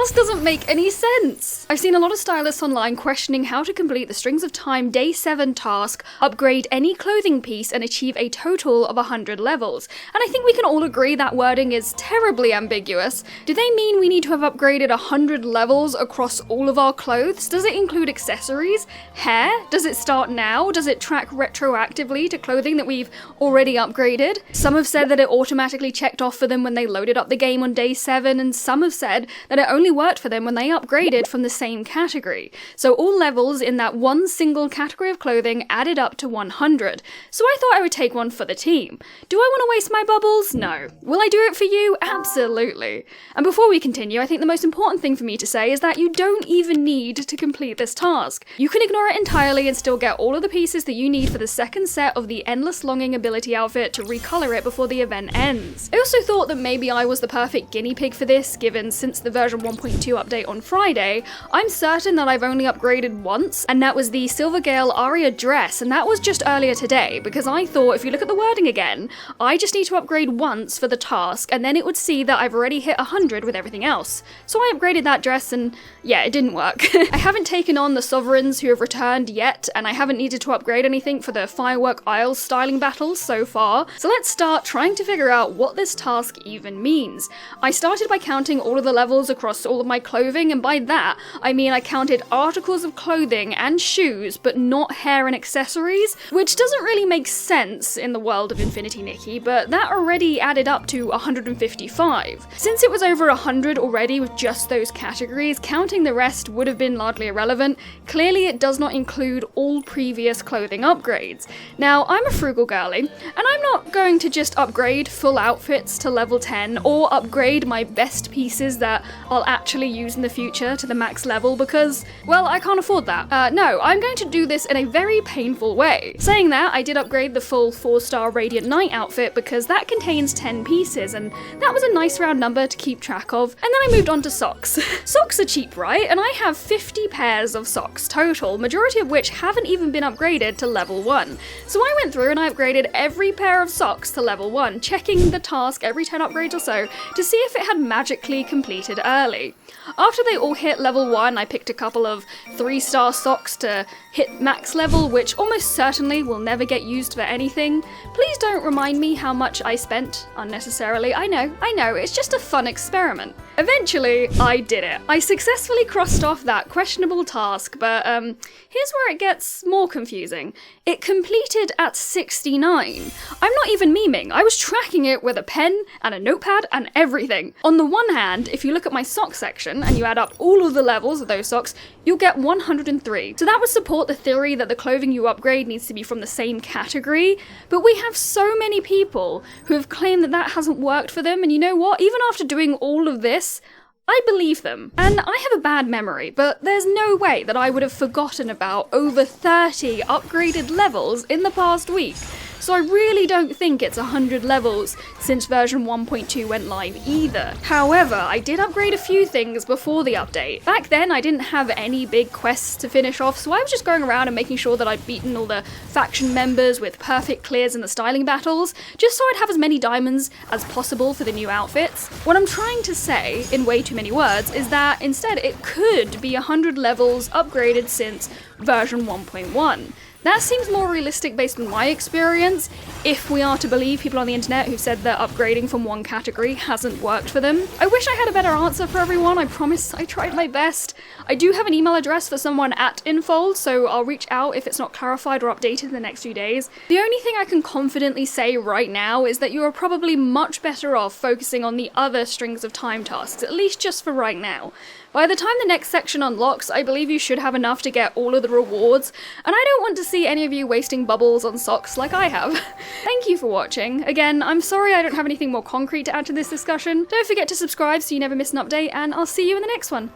task doesn't make any sense. I've seen a lot of stylists online questioning how to complete the Strings of Time Day 7 task, upgrade any clothing piece, and achieve a total of 100 levels. And I think we can all agree that wording is terribly ambiguous. Do they mean we need to have upgraded 100 levels across all of our clothes? Does it include accessories? Hair? Does it start now? Does it track retroactively to clothing that we've already upgraded? Some have said that it automatically checked off for them when they loaded up the game on day 7, and some have said that it only worked for them when they upgraded from the same category. So all levels in that one single category of clothing added up to 100. So I thought I would take one for the team. Do I want to waste my bubbles? No. Will I do it for you? Absolutely. And before we continue, I think the most important thing for me to say is that you don't even need to complete this task. You can ignore it entirely and still get all of the pieces that you need for the second set of the Endless Longing ability outfit to recolor it before the event ends. I also thought that maybe I was the perfect guinea pig for this, given since the version 1.2 update on Friday, I'm certain that I've only upgraded once, and that was the Silvergale Aria dress, and that was just earlier today, because I thought if you look at the wording again, I just need to upgrade once for the task, and then it would see that I've already hit 100 with everything else. So I upgraded that dress, and yeah, it didn't work. I haven't taken on the Sovereigns who have returned yet, and I haven't needed to upgrade anything for the Firework Isles styling battles so far, so let's start trying to figure out what this task even means. I started by counting all of the levels across all of my clothing, and by that, I mean I counted articles of clothing and shoes, but not hair and accessories, which doesn't really make sense in the world of Infinity Nikki, but that already added up to 155. Since it was over 100 already with just those categories, counting the rest would have been largely irrelevant. Clearly it does not include all previous clothing upgrades. Now, I'm a frugal girly, and I'm not going to just upgrade full outfits to level 10, or upgrade my best pieces that I'll actually use in the future to the max level because, well, I can't afford that. No, I'm going to do this in a very painful way. Saying that, I did upgrade the full 4-star Radiant Knight outfit because that contains 10 pieces, and that was a nice round number to keep track of. And then I moved on to socks. Socks are cheap, right? And I have 50 pairs of socks total, majority of which haven't even been upgraded to level 1. So I went through and I upgraded every pair of socks to level 1, checking the task every 10 upgrades or so to see if it had magically completed early. After they all hit level 1, I picked a couple of 3-star socks to hit max level, which almost certainly will never get used for anything. Please don't remind me how much I spent unnecessarily. I know, it's just a fun experiment. Eventually, I did it. I successfully crossed off that questionable task, but here's where it gets more confusing. It completed at 69. I'm not even memeing, I was tracking it with a pen and a notepad and everything. On the one hand, if you look at my sock section and you add up all of the levels of those socks, you'll get 103. So that would support the theory that the clothing you upgrade needs to be from the same category, but we have so many people who have claimed that that hasn't worked for them, and you know what? Even after doing all of this, I believe them. And I have a bad memory, but there's no way that I would have forgotten about over 30 upgraded levels in the past week. So I really don't think it's 100 levels since version 1.2 went live either. However, I did upgrade a few things before the update. Back then I didn't have any big quests to finish off, so I was just going around and making sure that I'd beaten all the faction members with perfect clears in the styling battles, just so I'd have as many diamonds as possible for the new outfits. What I'm trying to say, in way too many words, is that instead it could be 100 levels upgraded since version 1.1. That seems more realistic based on my experience, if we are to believe people on the internet who've said that upgrading from one category hasn't worked for them. I wish I had a better answer for everyone, I promise I tried my best. I do have an email address for someone at Infold, so I'll reach out if it's not clarified or updated in the next few days. The only thing I can confidently say right now is that you are probably much better off focusing on the other Strings of Time tasks, at least just for right now. By the time the next section unlocks, I believe you should have enough to get all of the rewards, and I don't want to see any of you wasting bubbles on socks like I have. Thank you for watching. Again, I'm sorry I don't have anything more concrete to add to this discussion. Don't forget to subscribe so you never miss an update, and I'll see you in the next one.